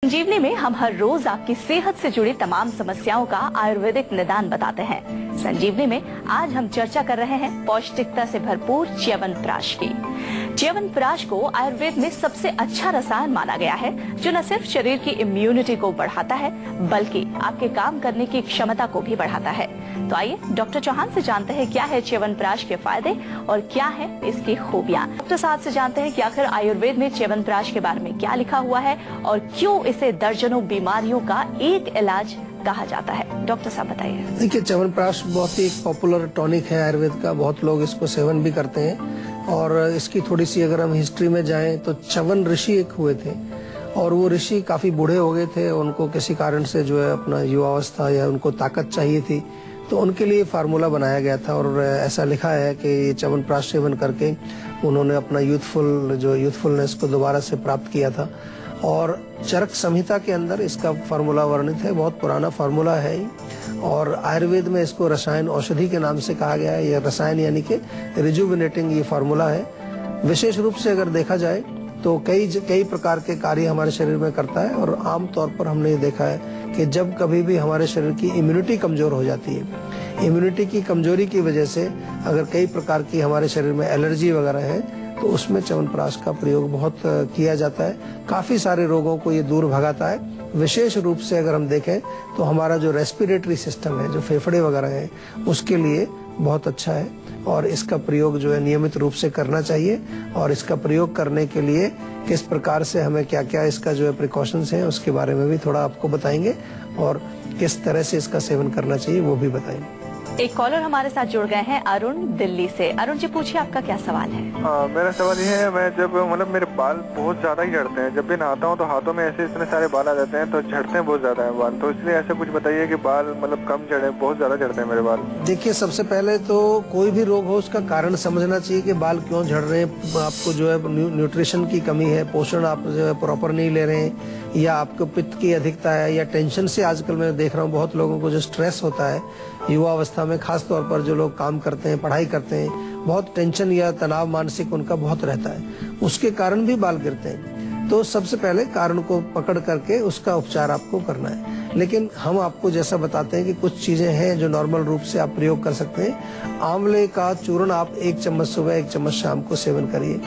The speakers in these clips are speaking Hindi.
संजीवनी में हम हर रोज आपकी सेहत से जुड़ी तमाम समस्याओं का आयुर्वेदिक निदान बताते हैं। संजीवनी में आज हम चर्चा कर रहे हैं पौष्टिकता से भरपूर च्यवनप्राश की। च्यवनप्राश को आयुर्वेद में सबसे अच्छा रसायन माना गया है, जो न सिर्फ शरीर की इम्यूनिटी को बढ़ाता है बल्कि आपके काम करने की क्षमता को भी बढ़ाता है। तो आइए डॉक्टर चौहान से जानते हैं क्या है च्यवनप्राश के फायदे और क्या है इसकी खूबियां। डॉक्टर साहब से जानते हैं कि आखिर आयुर्वेद में च्यवनप्राश के बारे में क्या लिखा हुआ है और क्यों इसे दर्जनों बीमारियों का एक इलाज कहा जाता है। डॉक्टर साहब बताइए। देखिए, च्यवनप्राश बहुत ही एक पॉपुलर टॉनिक है आयुर्वेद का, बहुत लोग इसको सेवन भी करते हैं। और इसकी थोड़ी सी अगर हम हिस्ट्री में जाएं तो च्यवन ऋषि एक हुए थे और वो ऋषि काफी बूढ़े हो गए थे। उनको किसी कारण से जो है अपना युवावस्था या उनको ताकत चाहिए थी, तो उनके लिए फार्मूला बनाया गया था और ऐसा लिखा है कि ये च्यवनप्राश सेवन करके उन्होंने अपना यूथफुलनेस को दोबारा से प्राप्त किया था। और चरक संहिता के अंदर इसका फार्मूला वर्णित है, बहुत पुराना फार्मूला है और आयुर्वेद में इसको रसायन औषधि के नाम से कहा गया है। यह रसायन यानी कि रिजुविनेटिंग ये फार्मूला है। विशेष रूप से अगर देखा जाए तो कई प्रकार के कार्य हमारे शरीर में करता है और आम तौर पर हमने ये देखा है कि जब कभी भी हमारे शरीर की इम्यूनिटी कमजोर हो जाती है, इम्यूनिटी की कमजोरी की वजह से अगर कई प्रकार की हमारे शरीर में एलर्जी वगैरह है तो उसमें च्यवनप्राश का प्रयोग बहुत किया जाता है। काफी सारे रोगों को ये दूर भगाता है। विशेष रूप से अगर हम देखें तो हमारा जो रेस्पिरेटरी सिस्टम है, जो फेफड़े वगैरह हैं, उसके लिए बहुत अच्छा है और इसका प्रयोग जो है नियमित रूप से करना चाहिए। और इसका प्रयोग करने के लिए किस प्रकार से हमें क्या क्या इसका जो है प्रिकॉशंस हैं उसके बारे में भी थोड़ा आपको बताएंगे और किस तरह से इसका सेवन करना चाहिए वो भी बताएंगे। एक कॉलर हमारे साथ जुड़ गए हैं, अरुण दिल्ली से। अरुण जी, पूछिए आपका क्या सवाल है। मेरा सवाल ये है, मैं जब मेरे बाल बहुत ज्यादा ही झड़ते हैं, जब भी नहाता हूँ तो हाथों में ऐसे इतने सारे बाल आ जाते हैं, तो झड़ते हैं बहुत ज्यादा है बाल, तो इसलिए ऐसा कुछ बताइए कि बाल कम झड़े, बहुत ज्यादा झड़ते हैं मेरे बाल। देखिए, सबसे पहले तो कोई भी रोग हो उसका कारण समझना चाहिए कि बाल क्यों झड़ रहे हैं। आपको जो है न्यूट्रिशन की कमी है, पोषण आप जो है प्रॉपर नहीं ले रहे हैं, या आपको पित्त की अधिकता है, या टेंशन से आजकल मैं देख रहा हूँ बहुत लोगों को जो स्ट्रेस होता है युवा अवस्था में, खास तौर पर जो लोग काम करते हैं, पढ़ाई करते हैं, बहुत टेंशन या तनाव मानसिक उनका बहुत रहता है, उसके कारण भी बाल गिरते हैं। तो सबसे पहले कारण को पकड़ करके उसका उपचार आपको करना है। लेकिन हम आपको जैसा बताते हैं कि कुछ चीजें हैं जो नॉर्मल रूप से आप प्रयोग कर सकते हैं। आंवले का चूर्ण आप 1 चम्मच सुबह 1 चम्मच शाम को सेवन करिए।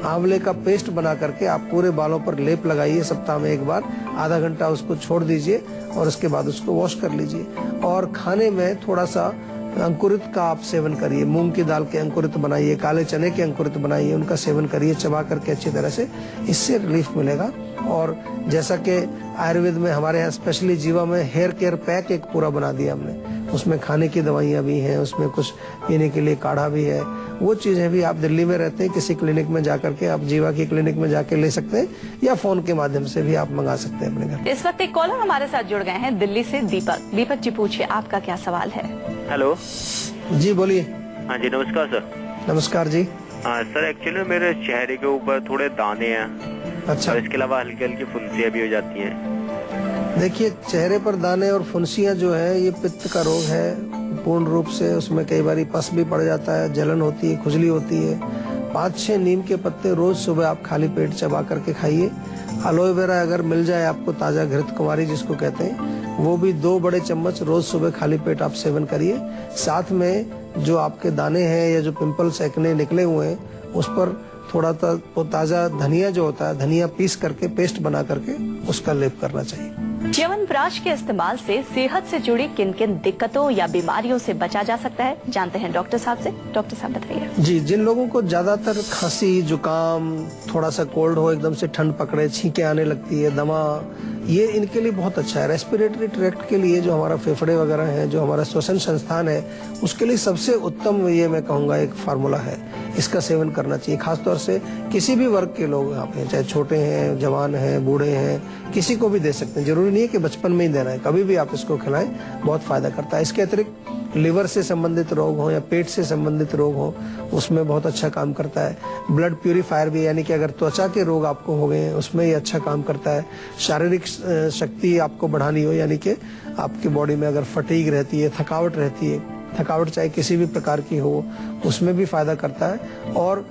आंवले का पेस्ट बना करके आप पूरे बालों पर लेप लगाइए, सप्ताह में एक बार, आधा घंटा उसको छोड़ दीजिए और उसके बाद उसको वॉश कर लीजिए। और खाने में थोड़ा सा अंकुरित का आप सेवन करिए, मूंग की दाल के अंकुरित बनाइए, काले चने के अंकुरित बनाइए, उनका सेवन करिए चबा करके अच्छी तरह से, इससे रिलीफ मिलेगा। और जैसा कि आयुर्वेद में हमारे यहाँ स्पेशली जीवा में हेयर केयर पैक एक पूरा बना दिया हमने, उसमें खाने की दवाइयाँ भी हैं, उसमें कुछ पीने के लिए काढ़ा भी है। वो चीजें भी आप दिल्ली में रहते हैं किसी क्लिनिक में जाकर के आप जीवा की क्लिनिक में जाके ले सकते हैं या फोन के माध्यम से भी आप मंगा सकते हैं अपने घर। इस वक्त एक कॉलर हमारे साथ जुड़ गए हैं दिल्ली से, दीपक। दीपक जी, पूछिए आपका क्या सवाल है। हेलो जी बोलिए। हाँ जी, नमस्कार सर। नमस्कार जी। हाँ सर, एक्चुअली मेरे चेहरे के ऊपर थोड़े दाने हैं। अच्छा। और इसके अलावा हल्की हल्की फुंसियाँ भी हो जाती हैं। देखिए, चेहरे पर दाने और फुंसियाँ जो है ये पित्त का रोग है पूर्ण रूप से। उसमें कई बार पस भी पड़ जाता है, जलन होती है, खुजली होती है। 5-6 नीम के पत्ते रोज सुबह आप खाली पेट चबा करके खाइए। एलोवेरा अगर मिल जाए आपको, ताजा घृत कुमारी जिसको कहते हैं, वो भी 2 बड़े चम्मच रोज सुबह खाली पेट आप सेवन करिए। साथ में जो आपके दाने हैं या जो पिंपल्स एक्ने निकले हुए हैं उस पर थोड़ा ताजा धनिया जो होता है, धनिया पीस करके पेस्ट बना करके उसका लेप करना चाहिए। च्यवनप्राश के इस्तेमाल से सेहत से जुड़ी किन किन दिक्कतों या बीमारियों से बचा जा सकता है, जानते हैं डॉक्टर साहब से। डॉक्टर साहब बताइए। जी, जिन लोगों को ज्यादातर खांसी, जुकाम, थोड़ा सा कोल्ड हो, एकदम से ठंड पकड़े, छींके आने लगती है, दमा, ये इनके लिए बहुत अच्छा है। रेस्पिरेटरी ट्रैक्ट के लिए जो हमारा फेफड़े वगैरह है, जो हमारा श्वसन संस्थान है, उसके लिए सबसे उत्तम ये मैं कहूँगा एक फार्मूला है। इसका सेवन करना चाहिए, खासतौर से किसी भी वर्ग के लोग यहाँ पे, चाहे छोटे हैं, जवान हैं, बूढ़े हैं, किसी को भी दे सकते हैं। जरूरी नहीं है कि बचपन में ही देना है, कभी भी आप इसको खिलाएं, बहुत फायदा करता है। इसके अतिरिक्त लिवर से संबंधित रोग हो या पेट से संबंधित रोग हो, उसमें बहुत अच्छा काम करता है। ब्लड प्यूरिफायर भी, यानी कि अगर त्वचा के रोग आपको हो गए हैं उसमें ये अच्छा काम करता है। शारीरिक शक्ति आपको बढ़ानी हो, यानी कि आपकी बॉडी में अगर फटीग रहती है, थकावट रहती है, थकावट चाहे किसी भी प्रकार की हो, उसमें भी फायदा करता है। और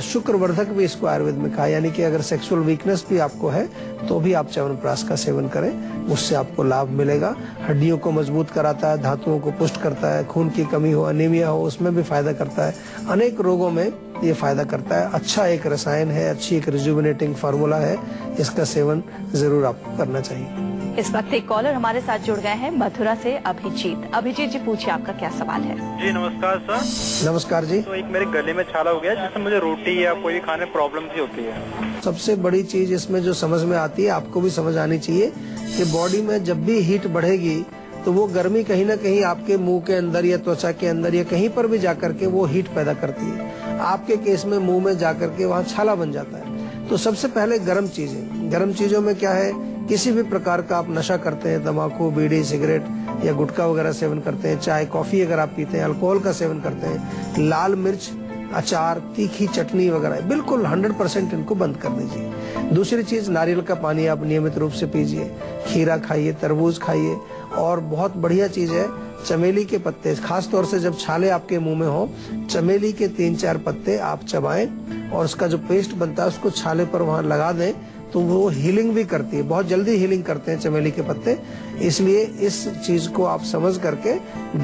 शुक्रवर्धक भी इसको आयुर्वेद में कहा, यानी कि अगर सेक्सुअल वीकनेस भी आपको है तो भी आप च्यवनप्राश का सेवन करें, उससे आपको लाभ मिलेगा। हड्डियों को मजबूत कराता है, धातुओं को पुष्ट करता है, खून की कमी हो, अनीमिया हो, उसमें भी फायदा करता है, अनेक रोगों में ये फायदा करता है। अच्छा एक रसायन है, अच्छी एक रिजुविनेटिंग फार्मूला है, इसका सेवन जरूर आपको करना चाहिए। इस वक्त एक कॉलर हमारे साथ जुड़ गए हैं मथुरा से, अभिजीत। अभिजीत जी पूछिए, आपका क्या सवाल है? जी नमस्कार सर। नमस्कार जी। तो एक मेरे गले में छाला हो गया जिससे मुझे रोटी या कोई खाने प्रॉब्लम सी होती है। सबसे बड़ी चीज इसमें जो समझ में आती है, आपको भी समझ आनी चाहिए कि बॉडी में जब भी हीट बढ़ेगी तो वो गर्मी कहीं ना कहीं आपके मुंह के अंदर या त्वचा के अंदर या कहीं पर भी जाकर के वो हीट पैदा करती है। आपके केस में मुंह में जाकर के वहाँ छाला बन जाता है। तो सबसे पहले गर्म चीजें, गर्म चीजों में क्या है, किसी भी प्रकार का आप नशा करते हैं, तंबाकू, बीड़ी, सिगरेट या गुटखा वगैरह सेवन करते हैं, चाय, कॉफी अगर आप पीते हैं, अल्कोहल का सेवन करते हैं, लाल मिर्च, अचार, तीखी चटनी वगैरह, बिल्कुल 100% इनको बंद कर दीजिए। दूसरी चीज, नारियल का पानी आप नियमित रूप से पीजिए, खीरा खाइए, तरबूज खाइए, और बहुत बढ़िया चीज है चमेली के पत्ते, खास तौर से जब छाले आपके मुंह में हो, चमेली के 3-4 पत्ते आप चबाएं और उसका जो पेस्ट बनता है उसको छाले पर वहां लगा दें, तो वो हीलिंग भी करती है, बहुत जल्दी हीलिंग करते हैं चमेली के पत्ते। इसलिए इस चीज को आप समझ करके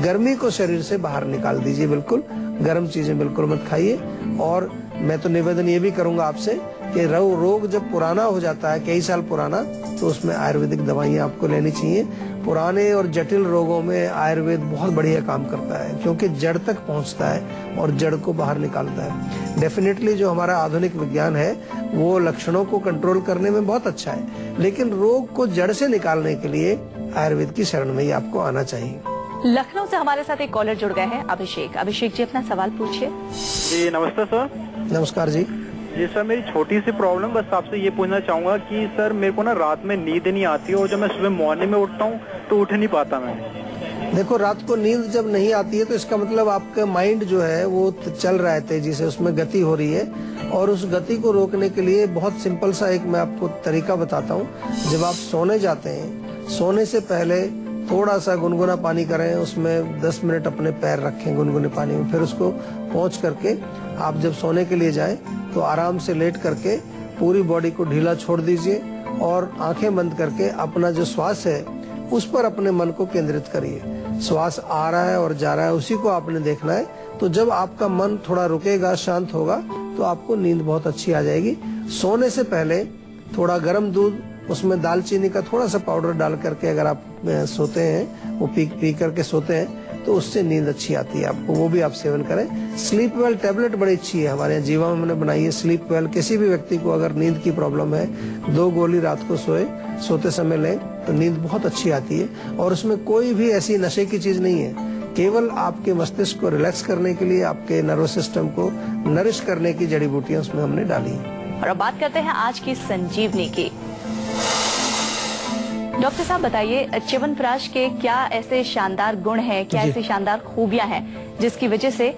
गर्मी को शरीर से बाहर निकाल दीजिए। बिल्कुल गर्म चीजें बिल्कुल मत खाइए। और मैं तो निवेदन ये भी करूंगा आपसे कि रोग जब पुराना हो जाता है, कई साल पुराना, तो उसमें आयुर्वेदिक दवाइयां आपको लेनी चाहिए। पुराने और जटिल रोगों में आयुर्वेद बहुत बढ़िया काम करता है, क्योंकि जड़ तक पहुंचता है और जड़ को बाहर निकालता है। डेफिनेटली जो हमारा आधुनिक विज्ञान है वो लक्षणों को कंट्रोल करने में बहुत अच्छा है, लेकिन रोग को जड़ से निकालने के लिए आयुर्वेद की शरण में ही आपको आना चाहिए। लखनऊ से हमारे साथ एक कॉलर जुड़ गए हैं, अभिषेक। अभिषेक जी, अपना सवाल पूछिए। जी नमस्ते सर। नमस्कार जी। जी सर, मेरी छोटी सी प्रॉब्लम, बस आपसे ये पूछना चाहूंगा कि सर मेरे को ना रात में नींद नहीं आती और जब मैं सुबह मॉर्निंग में उठता हूँ तो उठ नहीं पाता मैं। देखो, रात को नींद जब नहीं आती है तो इसका मतलब आपका माइंड जो है वो चल रहा है तेजी से, उसमें गति हो रही है, और उस गति को रोकने के लिए बहुत सिंपल सा एक मैं आपको तरीका बताता हूँ। जब आप सोने जाते हैं, सोने से पहले थोड़ा सा गुनगुना पानी करें, उसमें 10 मिनट अपने पैर रखें गुनगुने पानी में, फिर उसको पोंछ करके आप जब सोने के लिए जाएं तो आराम से लेट करके पूरी बॉडी को ढीला छोड़ दीजिए और आंखें बंद करके अपना जो श्वास है उस पर अपने मन को केंद्रित करिए। श्वास आ रहा है और जा रहा है, उसी को आपने देखना है। तो जब आपका मन थोड़ा रुकेगा, शांत होगा, तो आपको नींद बहुत अच्छी आ जाएगी। सोने से पहले थोड़ा गर्म दूध, उसमें दालचीनी का थोड़ा सा पाउडर डाल करके अगर आप सोते हैं, वो पी करके सोते हैं, तो उससे नींद अच्छी आती है आपको, वो भी आप सेवन करें। स्लीप वेल टैबलेट बड़ी अच्छी है, हमारे यहाँ जीवा में हमने बनाई है स्लीप वेल। किसी भी व्यक्ति को अगर नींद की प्रॉब्लम है, 2 गोली रात को सोते समय लें तो नींद बहुत अच्छी आती है। और उसमें कोई भी ऐसी नशे की चीज नहीं है, केवल आपके मस्तिष्क को रिलैक्स करने के लिए, आपके नर्वस सिस्टम को नरिश करने की जड़ी बूटियां उसमें हमने डाली है। और अब बात करते हैं आज की संजीवनी की। डॉक्टर साहब बताइए, च्यवनप्राश के क्या ऐसे शानदार गुण हैं, क्या ऐसी शानदार खूबियां हैं जिसकी वजह से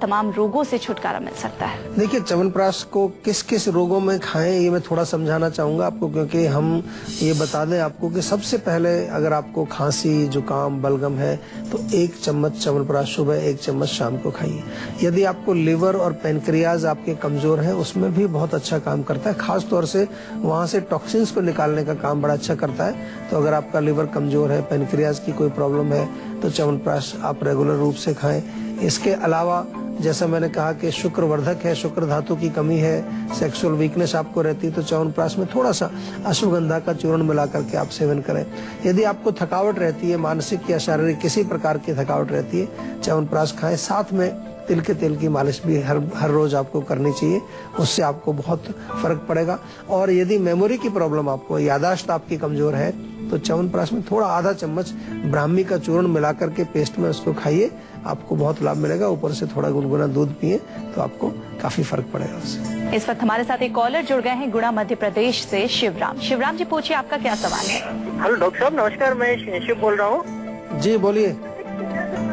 तमाम रोगों से छुटकारा मिल सकता है? देखिए, च्यवनप्राश को किस किस रोगों में खाएं ये मैं थोड़ा समझाना चाहूंगा आपको, क्योंकि हम ये बता दें आपको कि सबसे पहले अगर आपको खांसी, जुकाम, बलगम है तो 1 चम्मच च्यवनप्राश सुबह, 1 चम्मच शाम को खाइए। यदि आपको लिवर और पेनक्रियाज आपके कमजोर है, उसमें भी बहुत अच्छा काम करता है, खास तौर से वहां से टॉक्सिन्स को निकालने का काम बड़ा अच्छा करता है। तो अगर आपका लिवर कमजोर है, पेनक्रियाज की कोई प्रॉब्लम है, तो च्यवनप्राश आप रेगुलर रूप से खाएं। इसके अलावा जैसा मैंने कहा कि शुक्रवर्धक है, शुक्र धातु की कमी है, सेक्सुअल वीकनेस आपको रहती है, तो च्यवनप्राश में थोड़ा सा अश्वगंधा का चूर्ण मिला करके आप सेवन करें। यदि आपको थकावट रहती है, मानसिक या शारीरिक किसी प्रकार की थकावट रहती है, च्यवनप्राश खाएं। साथ में तिल के तेल की मालिश भी हर रोज आपको करनी चाहिए, उससे आपको बहुत फर्क पड़ेगा। और यदि मेमोरी की प्रॉब्लम आपको, यादाश्त आपकी कमजोर है, तो च्यवनप्राश में थोड़ा आधा चम्मच ब्राह्मी का चूर्ण मिला करके पेस्ट में उसको खाइए, आपको बहुत लाभ मिलेगा। ऊपर से थोड़ा गुनगुना दूध पिए तो आपको काफी फर्क पड़ेगा उससे। इस वक्त हमारे साथ एक कॉलर जुड़ गए हैं गुना मध्य प्रदेश से, शिवराम। शिवराम जी पूछिए, आपका क्या सवाल है? हेलो डॉक्टर साहब, नमस्कार, मैं शिव बोल रहा हूँ। जी बोलिए।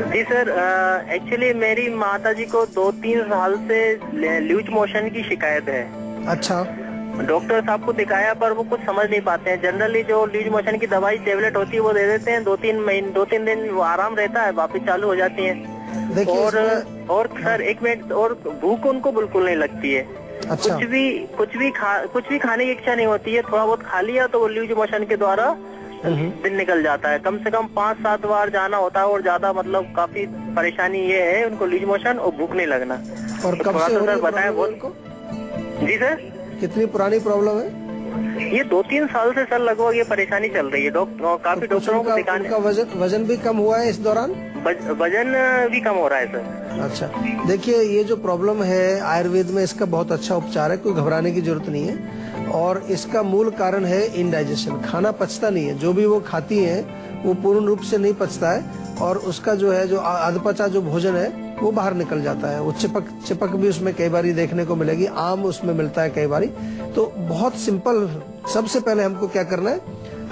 जी सर, एक्चुअली मेरी माता जी को 2-3 साल से लूज मोशन की शिकायत है। अच्छा। डॉक्टर साहब को दिखाया पर वो कुछ समझ नहीं पाते हैं। जनरली जो लूज मोशन की दवाई टेबलेट होती है वो दे देते हैं, 2-3 दिन वो आराम रहता है, वापस चालू हो जाती है। देखिए और सर एक मिनट, और भूख उनको बिल्कुल नहीं लगती है। अच्छा। कुछ भी खाने की इच्छा नहीं होती है। थोड़ा बहुत खा लिया तो वो लूज मोशन के द्वारा दिन निकल जाता है। कम से कम 5-7 बार जाना होता है और ज्यादा मतलब काफी परेशानी ये है उनको, लूज मोशन और भूख नहीं लगना। और कब से हो रही है बताया वो उनको? जी सर, कितनी पुरानी प्रॉब्लम है? ये 2-3 साल से सर लगभग ये परेशानी चल रही है। काफी डॉक्टरों को दिखाने। उनका वजन भी कम हुआ है इस दौरान? वजन भी कम हो रहा है सर। अच्छा, देखिए ये जो प्रॉब्लम है आयुर्वेद में इसका बहुत अच्छा उपचार है, कोई घबराने की जरूरत नहीं है। और इसका मूल कारण है इनडाइजेशन, खाना पचता नहीं है। जो भी वो खाती हैं वो पूर्ण रूप से नहीं पचता है और उसका जो है जो अधपचा जो भोजन है वो बाहर निकल जाता है। वो चिपक भी उसमें कई बार देखने को मिलेगी, आम उसमें मिलता है कई बार। तो बहुत सिंपल, सबसे पहले हमको क्या करना है,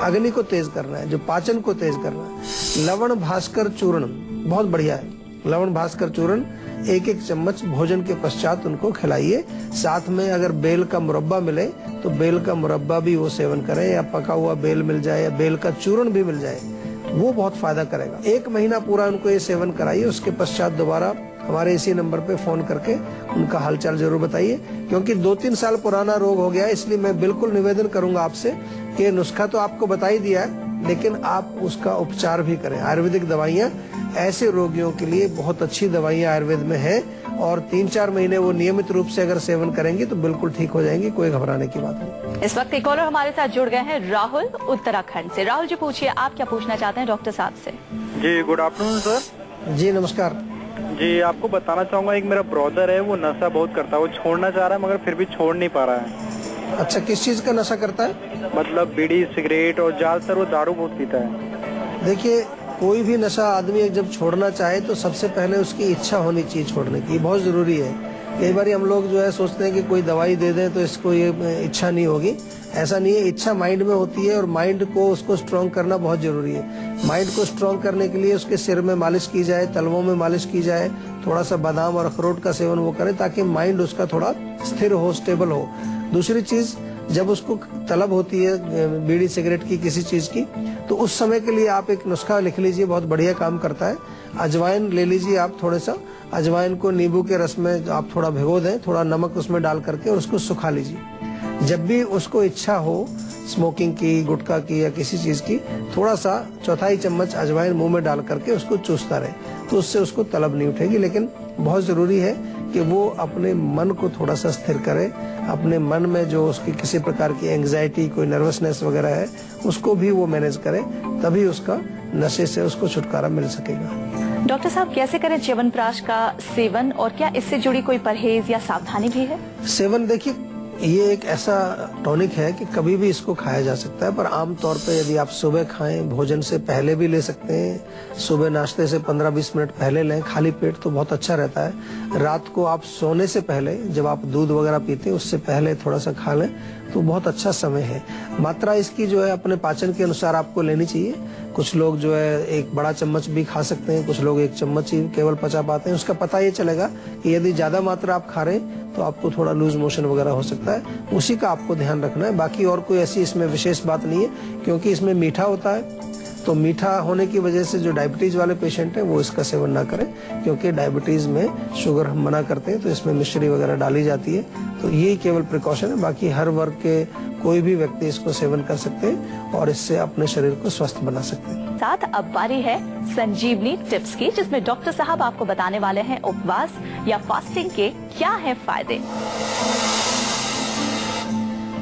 अग्नि को तेज करना है, जो पाचन को तेज करना है। लवण भास्कर चूर्ण बहुत बढ़िया है। लवण भास्कर चूर्ण 1-1 चम्मच भोजन के पश्चात उनको खिलाइए। साथ में अगर बेल का मुरब्बा मिले तो बेल का मुरब्बा भी वो सेवन करें, या पका हुआ बेल मिल जाए या बेल का चूर्ण भी मिल जाए, वो बहुत फायदा करेगा। 1 महीना पूरा उनको ये सेवन कराइए। उसके पश्चात दोबारा हमारे इसी नंबर पे फोन करके उनका हालचाल जरूर बताइए, क्योंकि 2-3 साल पुराना रोग हो गया है। इसलिए मैं बिल्कुल निवेदन करूंगा आपसे कि नुस्खा तो आपको बता ही दिया है, लेकिन आप उसका उपचार भी करें। आयुर्वेदिक दवाइयाँ ऐसे रोगियों के लिए बहुत अच्छी दवाइयाँ आयुर्वेद में है, और 3-4 महीने वो नियमित रूप से अगर सेवन करेंगे तो बिल्कुल ठीक हो जाएंगी, कोई घबराने की बात नहीं। इस वक्त एक कॉलर हमारे साथ जुड़ गए हैं, राहुल उत्तराखंड से। राहुल जी पूछिए, आप क्या पूछना चाहते हैं डॉक्टर साहब से? जी गुड आफ्टरनून सर। जी नमस्कार जी, आपको बताना चाहूंगा, एक मेरा ब्रदर है, वो नशा बहुत करता है। वो छोड़ना चाह रहा है मगर फिर भी छोड़ नहीं पा रहा है। अच्छा, किस चीज का नशा करता है? मतलब बीड़ी, सिगरेट और ज्यादातर वो दारू बहुत पीता है। देखिए, कोई भी नशा आदमी जब छोड़ना चाहे तो सबसे पहले उसकी इच्छा होनी चाहिए छोड़ने की, बहुत जरूरी है। कई बार हम लोग जो है सोचते हैं कि कोई दवाई दे दें तो इसको ये इच्छा नहीं होगी। ऐसा नहीं है, इच्छा माइंड में होती है और माइंड को उसको स्ट्रांग करना बहुत जरूरी है। माइंड को स्ट्रांग करने के लिए उसके सिर में मालिश की जाए, तलवों में मालिश की जाए, थोड़ा सा बादाम और अखरोट का सेवन वो करे ताकि माइंड उसका थोड़ा स्थिर हो, स्टेबल हो। दूसरी चीज, जब उसको तलब होती है बीड़ी सिगरेट की, किसी चीज की, तो उस समय के लिए आप एक नुस्खा लिख लीजिए, बहुत बढ़िया काम करता है। अजवाइन ले लीजिए आप, थोड़ा सा अजवाइन को नींबू के रस में आप थोड़ा भिगो दें, थोड़ा नमक उसमें डाल करके और उसको सुखा लीजिए। जब भी उसको इच्छा हो स्मोकिंग की, गुटखा की या किसी चीज की, थोड़ा सा 1/4 चम्मच अजवाइन मुंह में डाल करके उसको चूसता रहे, तो उससे उसको तलब नहीं उठेगी। लेकिन बहुत जरूरी है कि वो अपने मन को थोड़ा सा स्थिर करे। अपने मन में जो उसकी किसी प्रकार की एंजाइटी, कोई नर्वसनेस वगैरह है, उसको भी वो मैनेज करे, तभी उसका नशे से उसको छुटकारा मिल सकेगा। डॉक्टर साहब, कैसे करें च्यवनप्राश का सेवन, और क्या इससे जुड़ी कोई परहेज या सावधानी भी है? सेवन, देखिए ये एक ऐसा टॉनिक है कि कभी भी इसको खाया जा सकता है, पर आमतौर पे यदि आप सुबह खाएं, भोजन से पहले भी ले सकते हैं। सुबह नाश्ते से 15-20 मिनट पहले लें खाली पेट, तो बहुत अच्छा रहता है। रात को आप सोने से पहले, जब आप दूध वगैरह पीते हैं उससे पहले थोड़ा सा खा लें तो बहुत अच्छा समय है। मात्रा इसकी जो है अपने पाचन के अनुसार आपको लेनी चाहिए। कुछ लोग जो है 1 बड़ा चम्मच भी खा सकते हैं, कुछ लोग 1 चम्मच ही केवल पचा पाते हैं। उसका पता ये चलेगा कि यदि ज्यादा मात्रा आप खा रहे हैं तो आपको थोड़ा लूज मोशन वगैरह हो सकता है, उसी का आपको ध्यान रखना है। बाकी और कोई ऐसी इसमें विशेष बात नहीं है, क्योंकि इसमें मीठा होता है। तो मीठा होने की वजह से जो डायबिटीज वाले पेशेंट हैं वो इसका सेवन ना करें, क्योंकि डायबिटीज में शुगर हम मना करते हैं तो इसमें मिश्री वगैरह डाली जाती है। तो ये केवल प्रिकॉशन है, बाकी हर वर्ग के कोई भी व्यक्ति इसको सेवन कर सकते हैं और इससे अपने शरीर को स्वस्थ बना सकते हैं। साथ अब बारी है संजीवनी टिप्स की, जिसमें डॉक्टर साहब आपको बताने वाले हैं उपवास या फास्टिंग के क्या है फायदे।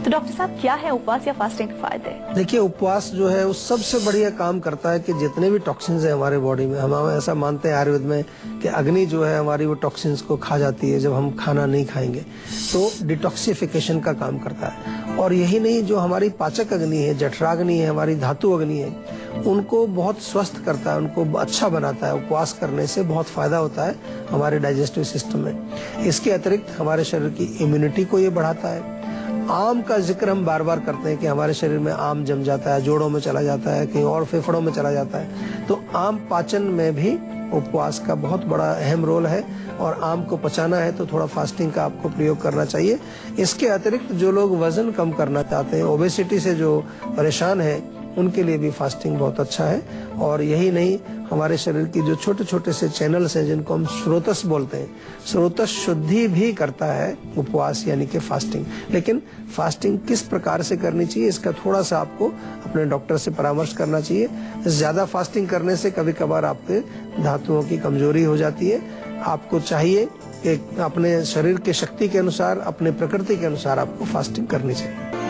तो डॉक्टर साहब, क्या है उपवास या फास्टिंग के फायदे? देखिए, उपवास जो है वो सबसे बढ़िया काम करता है कि जितने भी टॉक्सिन्स है हमारे बॉडी में, हम ऐसा मानते हैं आयुर्वेद में कि अग्नि जो है हमारी वो टॉक्सिन्स को खा जाती है जब हम खाना नहीं खाएंगे, तो डिटॉक्सिफिकेशन का काम करता है। और यही नहीं, जो हमारी पाचक अग्नि है, जठराग्नि है, हमारी धातु अग्नि है, उनको बहुत स्वस्थ करता है, उनको अच्छा बनाता है। उपवास करने से बहुत फायदा होता है हमारे डाइजेस्टिव सिस्टम में। इसके अतिरिक्त हमारे शरीर की इम्यूनिटी को ये बढ़ाता है। आम का जिक्र हम बार बार करते हैं कि हमारे शरीर में आम जम जाता है, जोड़ों में चला जाता है, कहीं और फेफड़ों में चला जाता है, तो आम पाचन में भी उपवास का बहुत बड़ा अहम रोल है। और आम को पचाना है तो थोड़ा फास्टिंग का आपको प्रयोग करना चाहिए। इसके अतिरिक्त जो लोग वजन कम करना चाहते हैं, ओबेसिटी से जो परेशान है, उनके लिए भी फास्टिंग बहुत अच्छा है। और यही नहीं, हमारे शरीर की जो छोटे छोटे से चैनल्स हैं जिनको हम स्रोतस बोलते हैं, स्रोतस शुद्धि भी करता है उपवास यानी कि फास्टिंग। लेकिन फास्टिंग किस प्रकार से करनी चाहिए, इसका थोड़ा सा आपको अपने डॉक्टर से परामर्श करना चाहिए। ज्यादा फास्टिंग करने से कभी कभार आपके धातुओं की कमजोरी हो जाती है। आपको चाहिए कि अपने शरीर के शक्ति के अनुसार, अपने प्रकृति के अनुसार आपको फास्टिंग करनी चाहिए।